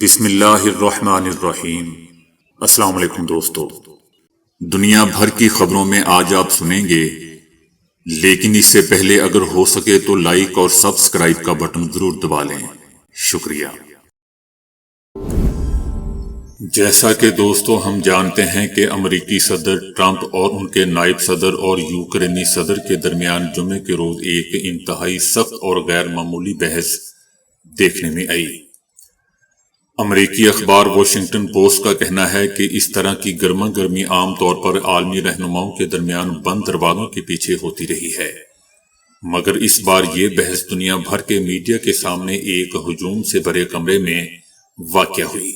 بسم اللہ الرحمن الرحیم۔ السلام علیکم دوستو، دنیا بھر کی خبروں میں آج آپ سنیں گے، لیکن اس سے پہلے اگر ہو سکے تو لائک اور سبسکرائب کا بٹن ضرور دبا لیں۔ شکریہ۔ جیسا کہ دوستو ہم جانتے ہیں کہ امریکی صدر ٹرمپ اور ان کے نائب صدر اور یوکرینی صدر کے درمیان جمعے کے روز ایک انتہائی سخت اور غیر معمولی بحث دیکھنے میں آئی۔ امریکی اخبار واشنگٹن پوسٹ کا کہنا ہے کہ اس طرح کی گرما گرمی عام طور پر عالمی رہنماؤں کے درمیان بند دروازوں کے پیچھے ہوتی رہی ہے، مگر اس بار یہ بحث دنیا بھر کے میڈیا کے سامنے ایک ہجوم سے بھرے کمرے میں واقع ہوئی۔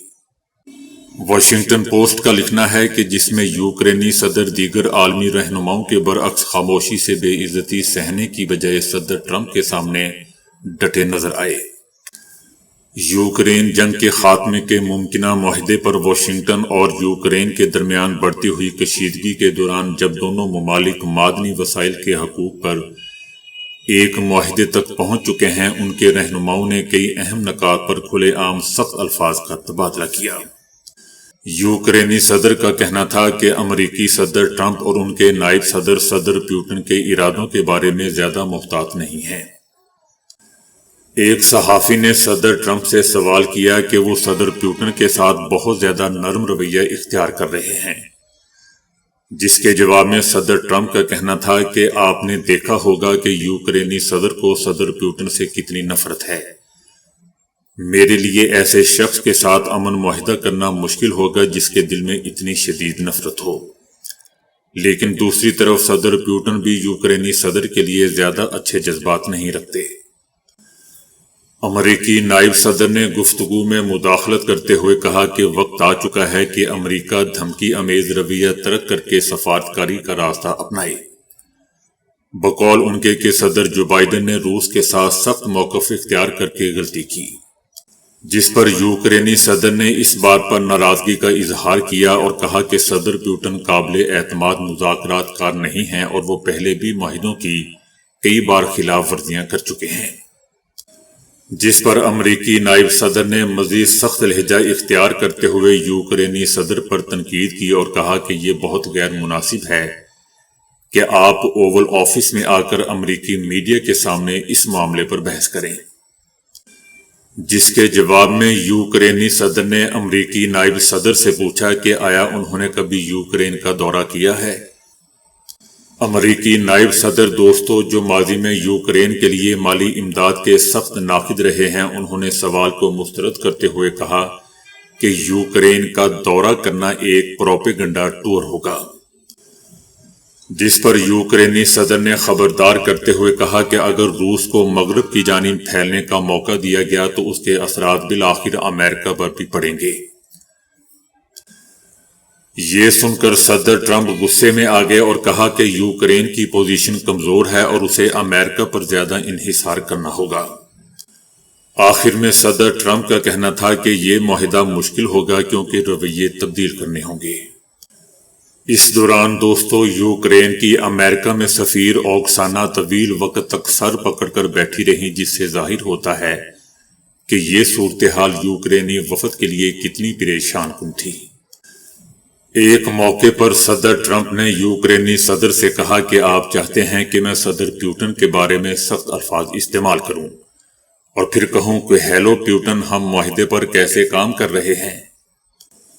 واشنگٹن پوسٹ کا لکھنا ہے کہ جس میں یوکرینی صدر دیگر عالمی رہنماؤں کے برعکس خاموشی سے بے عزتی سہنے کی بجائے صدر ٹرمپ کے سامنے ڈٹے نظر آئے۔ یوکرین جنگ کے خاتمے کے ممکنہ معاہدے پر واشنگٹن اور یوکرین کے درمیان بڑھتی ہوئی کشیدگی کے دوران جب دونوں ممالک معدنی وسائل کے حقوق پر ایک معاہدے تک پہنچ چکے ہیں، ان کے رہنماؤں نے کئی اہم نکات پر کھلے عام سخت الفاظ کا تبادلہ کیا۔ یوکرینی صدر کا کہنا تھا کہ امریکی صدر ٹرمپ اور ان کے نائب صدر پیوٹن کے ارادوں کے بارے میں زیادہ محتاط نہیں ہیں۔ ایک صحافی نے صدر ٹرمپ سے سوال کیا کہ وہ صدر پیوٹن کے ساتھ بہت زیادہ نرم رویہ اختیار کر رہے ہیں، جس کے جواب میں صدر ٹرمپ کا کہنا تھا کہ آپ نے دیکھا ہوگا کہ یوکرینی صدر کو صدر پیوٹن سے کتنی نفرت ہے۔ میرے لیے ایسے شخص کے ساتھ امن معاہدہ کرنا مشکل ہوگا جس کے دل میں اتنی شدید نفرت ہو۔ لیکن دوسری طرف صدر پیوٹن بھی یوکرینی صدر کے لیے زیادہ اچھے جذبات نہیں رکھتے۔ امریکی نائب صدر نے گفتگو میں مداخلت کرتے ہوئے کہا کہ وقت آ چکا ہے کہ امریکہ دھمکی امیز رویہ ترک کر کے سفارتکاری کا راستہ اپنائے۔ بقول ان کے کہ صدر جو بائیڈن نے روس کے ساتھ سخت موقف اختیار کر کے غلطی کی، جس پر یوکرینی صدر نے اس بات پر ناراضگی کا اظہار کیا اور کہا کہ صدر پیوٹن قابل اعتماد مذاکرات کار نہیں ہیں اور وہ پہلے بھی معاہدوں کی کئی بار خلاف ورزیاں کر چکے ہیں، جس پر امریکی نائب صدر نے مزید سخت لہجہ اختیار کرتے ہوئے یوکرینی صدر پر تنقید کی اور کہا کہ یہ بہت غیر مناسب ہے کہ آپ اوول آفس میں آ کر امریکی میڈیا کے سامنے اس معاملے پر بحث کریں، جس کے جواب میں یوکرینی صدر نے امریکی نائب صدر سے پوچھا کہ آیا انہوں نے کبھی یوکرین کا دورہ کیا ہے۔ امریکی نائب صدر دوستو جو ماضی میں یوکرین کے لیے مالی امداد کے سخت ناقد رہے ہیں، انہوں نے سوال کو مسترد کرتے ہوئے کہا کہ یوکرین کا دورہ کرنا ایک پروپیگنڈا ٹور ہوگا، جس پر یوکرینی صدر نے خبردار کرتے ہوئے کہا کہ اگر روس کو مغرب کی جانب پھیلنے کا موقع دیا گیا تو اس کے اثرات بالآخر امریکہ پر بھی پڑیں گے۔ یہ سن کر صدر ٹرمپ غصے میں آ گئے اور کہا کہ یوکرین کی پوزیشن کمزور ہے اور اسے امریکہ پر زیادہ انحصار کرنا ہوگا۔ آخر میں صدر ٹرمپ کا کہنا تھا کہ یہ معاہدہ مشکل ہوگا کیونکہ رویے تبدیل کرنے ہوں گے۔ اس دوران دوستو یوکرین کی امریکہ میں سفیر اوکسانا طویل وقت تک سر پکڑ کر بیٹھی رہیں، جس سے ظاہر ہوتا ہے کہ یہ صورتحال یوکرینی وفد کے لیے کتنی پریشان کن تھی۔ ایک موقع پر صدر ٹرمپ نے یوکرینی صدر سے کہا کہ آپ چاہتے ہیں کہ میں صدر پیوٹن کے بارے میں سخت الفاظ استعمال کروں اور پھر کہوں کہ ہیلو پیوٹن، ہم معاہدے پر کیسے کام کر رہے ہیں۔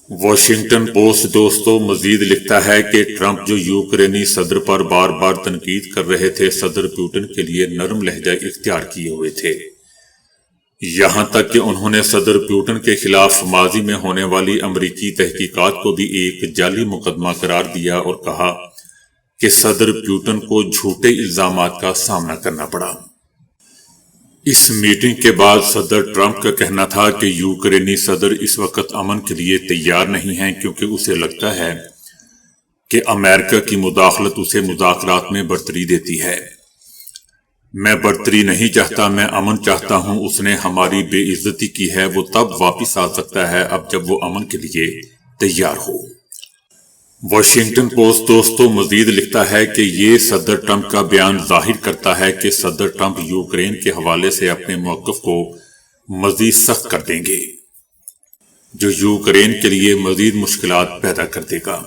واشنگٹن پوسٹ دوستو مزید لکھتا ہے کہ ٹرمپ جو یوکرینی صدر پر بار بار تنقید کر رہے تھے، صدر پیوٹن کے لیے نرم لہجہ اختیار کیے ہوئے تھے، یہاں تک کہ انہوں نے صدر پیوٹن کے خلاف ماضی میں ہونے والی امریکی تحقیقات کو بھی ایک جعلی مقدمہ قرار دیا اور کہا کہ صدر پیوٹن کو جھوٹے الزامات کا سامنا کرنا پڑا۔ اس میٹنگ کے بعد صدر ٹرمپ کا کہنا تھا کہ یوکرینی صدر اس وقت امن کے لیے تیار نہیں ہیں کیونکہ اسے لگتا ہے کہ امریکہ کی مداخلت اسے مذاکرات میں برتری دیتی ہے۔ میں برتری نہیں چاہتا، میں امن چاہتا ہوں۔ اس نے ہماری بے عزتی کی ہے، وہ تب واپس آ سکتا ہے اب جب وہ امن کے لیے تیار ہو۔ واشنگٹن پوسٹ دوستو مزید لکھتا ہے کہ یہ صدر ٹرمپ کا بیان ظاہر کرتا ہے کہ صدر ٹرمپ یوکرین کے حوالے سے اپنے موقف کو مزید سخت کر دیں گے۔ جو یوکرین کے لیے مزید مشکلات پیدا کر دے گا۔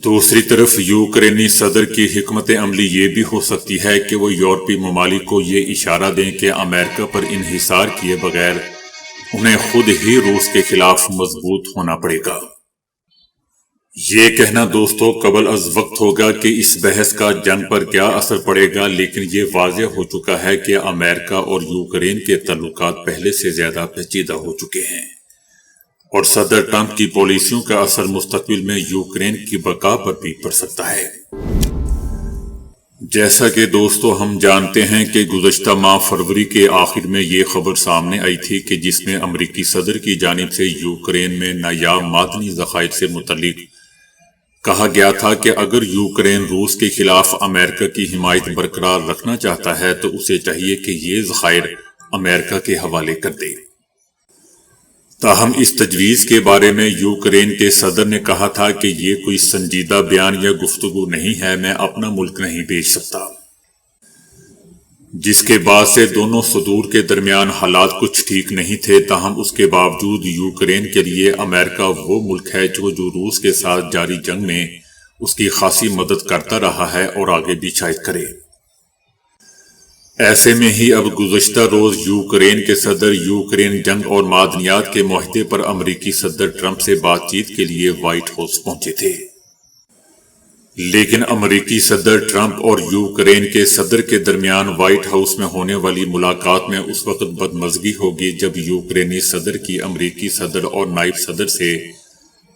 دوسری طرف یوکرینی صدر کی حکمت عملی یہ بھی ہو سکتی ہے کہ وہ یورپی ممالک کو یہ اشارہ دیں کہ امریکہ پر انحصار کیے بغیر انہیں خود ہی روس کے خلاف مضبوط ہونا پڑے گا۔ یہ کہنا دوستو قبل از وقت ہوگا کہ اس بحث کا جنگ پر کیا اثر پڑے گا، لیکن یہ واضح ہو چکا ہے کہ امریکہ اور یوکرین کے تعلقات پہلے سے زیادہ پیچیدہ ہو چکے ہیں، اور صدر ٹرمپ کی پالیسیوں کا اثر مستقبل میں یوکرین کی بقا پر بھی پڑ سکتا ہے۔ جیسا کہ دوستو ہم جانتے ہیں کہ گزشتہ ماہ فروری کے آخر میں یہ خبر سامنے آئی تھی کہ جس میں امریکی صدر کی جانب سے یوکرین میں نایاب معدنی ذخائر سے متعلق کہا گیا تھا کہ اگر یوکرین روس کے خلاف امریکہ کی حمایت برقرار رکھنا چاہتا ہے تو اسے چاہیے کہ یہ ذخائر امریکہ کے حوالے کر دے۔ تاہم اس تجویز کے بارے میں یوکرین کے صدر نے کہا تھا کہ یہ کوئی سنجیدہ بیان یا گفتگو نہیں ہے، میں اپنا ملک نہیں بیچ سکتا، جس کے بعد سے دونوں صدور کے درمیان حالات کچھ ٹھیک نہیں تھے۔ تاہم اس کے باوجود یوکرین کے لیے امریکہ وہ ملک ہے جو روس کے ساتھ جاری جنگ میں اس کی خاصی مدد کرتا رہا ہے اور آگے بھی شاید کرے۔ ایسے میں ہی اب گزشتہ روز یوکرین کے صدر یوکرین جنگ اور معدنیات کے معاہدے پر امریکی صدر ٹرمپ سے بات چیت کے لیے وائٹ ہاؤس پہنچے تھے، لیکن امریکی صدر ٹرمپ اور یوکرین کے صدر کے درمیان وائٹ ہاؤس میں ہونے والی ملاقات میں اس وقت بدمزگی ہوگی جب یوکرینی صدر کی امریکی صدر اور نائب صدر سے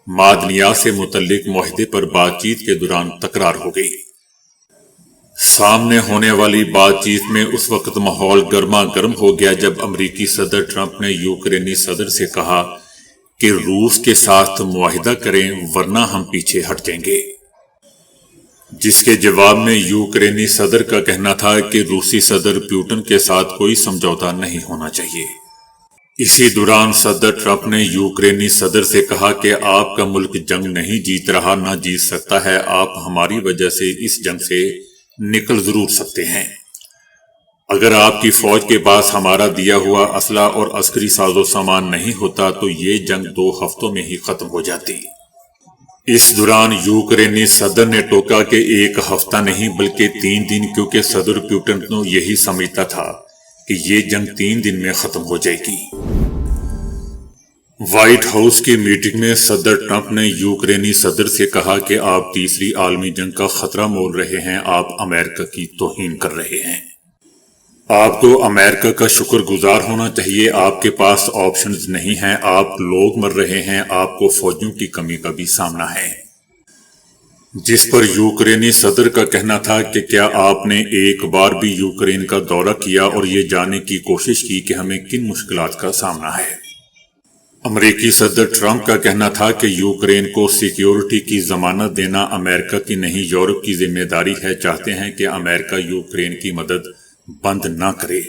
معدنیات سے متعلق معاہدے پر بات چیت کے دوران تکرار ہو گئی۔ سامنے ہونے والی بات چیت میں اس وقت ماحول گرما گرم ہو گیا جب امریکی صدر ٹرمپ نے یوکرینی صدر سے کہا کہ روس کے ساتھ معاہدہ کریں ورنہ ہم پیچھے ہٹ جائیں گے، جس کے جواب میں یوکرینی صدر کا کہنا تھا کہ روسی صدر پیوٹن کے ساتھ کوئی سمجھوتا نہیں ہونا چاہیے۔ اسی دوران صدر ٹرمپ نے یوکرینی صدر سے کہا کہ آپ کا ملک جنگ نہیں جیت رہا، نہ جیت سکتا ہے، آپ ہماری وجہ سے اس جنگ سے نکل ضرور سکتے ہیں۔ اگر آپ کی فوج کے پاس ہمارا دیا ہوا اسلحہ اور عسکری ساز و سامان نہیں ہوتا تو یہ جنگ 2 ہفتوں میں ہی ختم ہو جاتی۔ اس دوران یوکرینی صدر نے ٹوکا کہ 1 ہفتہ نہیں بلکہ 3 دن، کیونکہ صدر پیوٹن تو یہی سمجھتا تھا کہ یہ جنگ 3 دن میں ختم ہو جائے گی۔ وائٹ ہاؤس کی میٹنگ میں صدر ٹرمپ نے یوکرینی صدر سے کہا کہ آپ تیسری عالمی جنگ کا خطرہ مول رہے ہیں، آپ امریکہ کی توہین کر رہے ہیں، آپ کو امریکہ کا شکر گزار ہونا چاہیے، آپ کے پاس آپشنز نہیں ہیں، آپ لوگ مر رہے ہیں، آپ کو فوجیوں کی کمی کا بھی سامنا ہے۔ جس پر یوکرینی صدر کا کہنا تھا کہ کیا آپ نے ایک بار بھی یوکرین کا دورہ کیا اور یہ جاننے کی کوشش کی کہ ہمیں کن مشکلات کا سامنا ہے۔ امریکی صدر ٹرمپ کا کہنا تھا کہ یوکرین کو سیکیورٹی کی ضمانت دینا امریکہ کی نہیں یورپ کی ذمہ داری ہے، چاہتے ہیں کہ امریکہ یوکرین کی مدد بند نہ کرے۔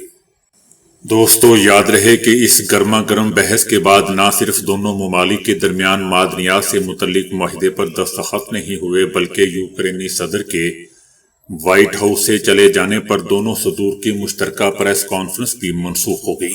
دوستو یاد رہے کہ اس گرما گرم بحث کے بعد نہ صرف دونوں ممالک کے درمیان معدنیات سے متعلق معاہدے پر دستخط نہیں ہوئے بلکہ یوکرینی صدر کے وائٹ ہاؤس سے چلے جانے پر دونوں صدور کی مشترکہ پریس کانفرنس بھی منسوخ ہو گئی۔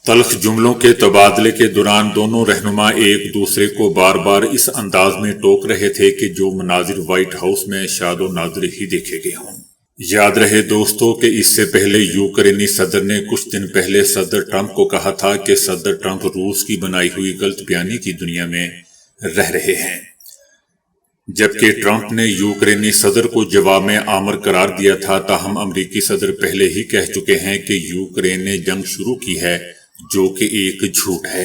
تلخ جملوں کے تبادلے کے دوران دونوں رہنما ایک دوسرے کو بار بار اس انداز میں ٹوک رہے تھے کہ جو مناظر وائٹ ہاؤس میں شاد و نادر ہی دیکھے گئے ہوں۔ یاد رہے دوستو کہ اس سے پہلے یوکرینی صدر نے کچھ دن پہلے صدر ٹرمپ کو کہا تھا کہ صدر ٹرمپ روس کی بنائی ہوئی غلط بیانی کی دنیا میں رہ رہے ہیں، جبکہ ٹرمپ نے یوکرینی صدر کو جواب میں آمر قرار دیا تھا۔ تاہم امریکی صدر پہلے ہی کہہ چکے ہیں کہ یوکرین نے جنگ شروع کی ہے، جو کہ ایک جھوٹ ہے۔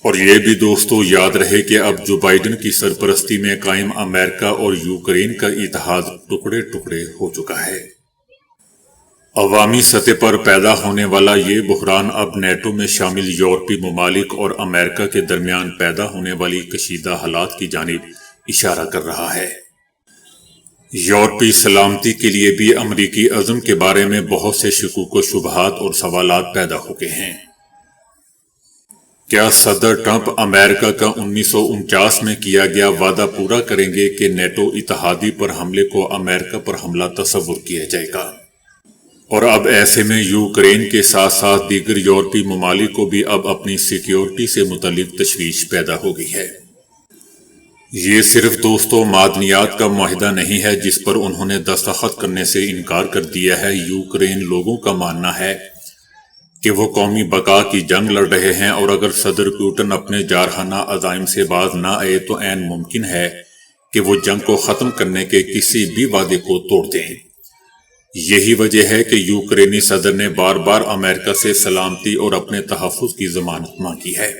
اور یہ بھی دوستو یاد رہے کہ اب جو بائیڈن کی سرپرستی میں قائم امریکہ اور یوکرین کا اتحاد ٹکڑے ٹکڑے ہو چکا ہے۔ عوامی سطح پر پیدا ہونے والا یہ بحران اب نیٹو میں شامل یورپی ممالک اور امریکہ کے درمیان پیدا ہونے والی کشیدہ حالات کی جانب اشارہ کر رہا ہے۔ یورپی سلامتی کے لیے بھی امریکی عزم کے بارے میں بہت سے شکوک و شبہات اور سوالات پیدا ہو گئے ہیں۔ کیا صدر ٹرمپ امریکہ کا 1949 میں کیا گیا وعدہ پورا کریں گے کہ نیٹو اتحادی پر حملے کو امریکہ پر حملہ تصور کیا جائے گا؟ اور اب ایسے میں یوکرین کے ساتھ ساتھ دیگر یورپی ممالک کو بھی اب اپنی سیکیورٹی سے متعلق تشویش پیدا ہو گئی ہے۔ یہ صرف دوستوں معدنیات کا معاہدہ نہیں ہے جس پر انہوں نے دستخط کرنے سے انکار کر دیا ہے۔ یوکرین لوگوں کا ماننا ہے کہ وہ قومی بقا کی جنگ لڑ رہے ہیں، اور اگر صدر پوٹن اپنے جارحانہ عزائم سے باز نہ آئے تو عین ممکن ہے کہ وہ جنگ کو ختم کرنے کے کسی بھی وعدے کو توڑ دیں۔ یہی وجہ ہے کہ یوکرینی صدر نے بار بار امریکہ سے سلامتی اور اپنے تحفظ کی ضمانت مانگی ہے۔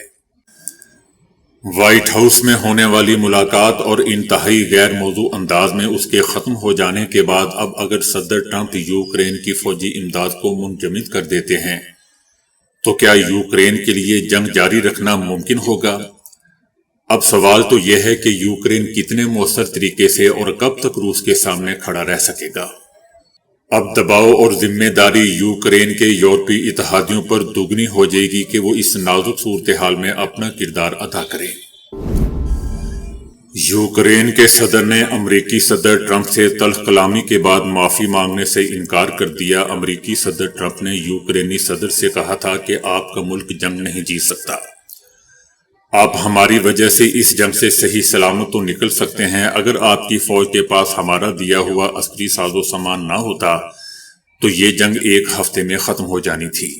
وائٹ ہاؤس میں ہونے والی ملاقات اور انتہائی غیر موضوع انداز میں اس کے ختم ہو جانے کے بعد اب اگر صدر ٹرمپ یوکرین کی فوجی امداد کو منجمد کر دیتے ہیں تو کیا یوکرین کے لیے جنگ جاری رکھنا ممکن ہوگا؟ اب سوال تو یہ ہے کہ یوکرین کتنے مؤثر طریقے سے اور کب تک روس کے سامنے کھڑا رہ سکے گا؟ اب دباؤ اور ذمہ داری یوکرین کے یورپی اتحادیوں پر دگنی ہو جائے گی کہ وہ اس نازک صورتحال میں اپنا کردار ادا کریں۔ یوکرین کے صدر نے امریکی صدر ٹرمپ سے تلخ کلامی کے بعد معافی مانگنے سے انکار کر دیا۔ امریکی صدر ٹرمپ نے یوکرینی صدر سے کہا تھا کہ آپ کا ملک جنگ نہیں جیت سکتا، آپ ہماری وجہ سے اس جنگ سے صحیح سلامت تو نکل سکتے ہیں۔ اگر آپ کی فوج کے پاس ہمارا دیا ہوا عسکری ساز و سامان نہ ہوتا تو یہ جنگ ایک ہفتے میں ختم ہو جانی تھی۔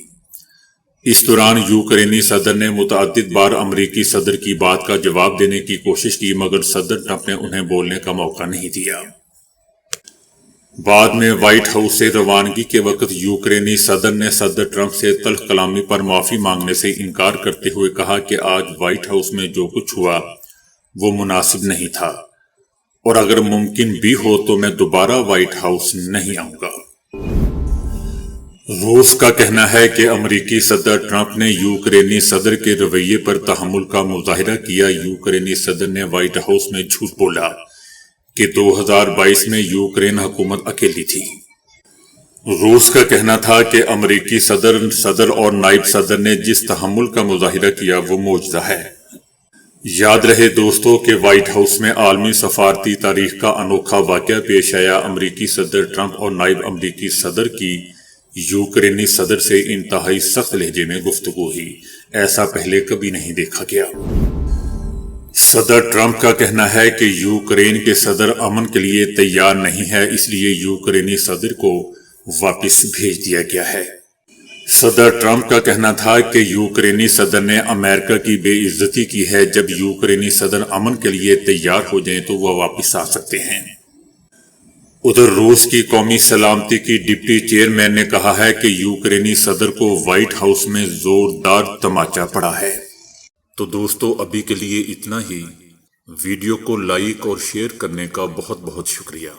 اس دوران یوکرینی صدر نے متعدد بار امریکی صدر کی بات کا جواب دینے کی کوشش کی، مگر صدر ٹرمپ نے انہیں بولنے کا موقع نہیں دیا۔ بعد میں وائٹ ہاؤس سے روانگی کے وقت یوکرینی صدر نے صدر ٹرمپ سے تلخ کلامی پر معافی مانگنے سے انکار کرتے ہوئے کہا کہ آج وائٹ ہاؤس میں جو کچھ ہوا وہ مناسب نہیں تھا، اور اگر ممکن بھی ہو تو میں دوبارہ وائٹ ہاؤس نہیں آؤں گا۔ روس کا کہنا ہے کہ امریکی صدر ٹرمپ نے یوکرینی صدر کے رویے پر تحمل کا مظاہرہ کیا۔ یوکرینی صدر نے وائٹ ہاؤس میں جھوٹ بولا کہ 2022 میں یوکرین حکومت اکیلی تھی۔ روس کا کہنا تھا کہ امریکی صدر اور نائب صدر نے جس تحمل کا مظاہرہ کیا وہ معجزہ ہے۔ یاد رہے دوستو کہ وائٹ ہاؤس میں عالمی سفارتی تاریخ کا انوکھا واقعہ پیش آیا۔ امریکی صدر ٹرمپ اور نائب امریکی صدر کی یوکرینی صدر سے انتہائی سخت لہجے میں گفتگو ہوئی، ایسا پہلے کبھی نہیں دیکھا گیا۔ صدر ٹرمپ کا کہنا ہے کہ یوکرین کے صدر امن کے لیے تیار نہیں ہے، اس لیے یوکرینی صدر کو واپس بھیج دیا گیا ہے۔ صدر ٹرمپ کا کہنا تھا کہ یوکرینی صدر نے امریکہ کی بے عزتی کی ہے، جب یوکرینی صدر امن کے لیے تیار ہو جائیں تو وہ واپس آ سکتے ہیں۔ ادھر روس کی قومی سلامتی کی ڈپٹی چیئرمین نے کہا ہے کہ یوکرینی صدر کو وائٹ ہاؤس میں زوردار تماچا پڑا ہے۔ تو دوستو ابھی کے لیے اتنا ہی۔ ویڈیو کو لائک اور شیئر کرنے کا بہت بہت شکریہ۔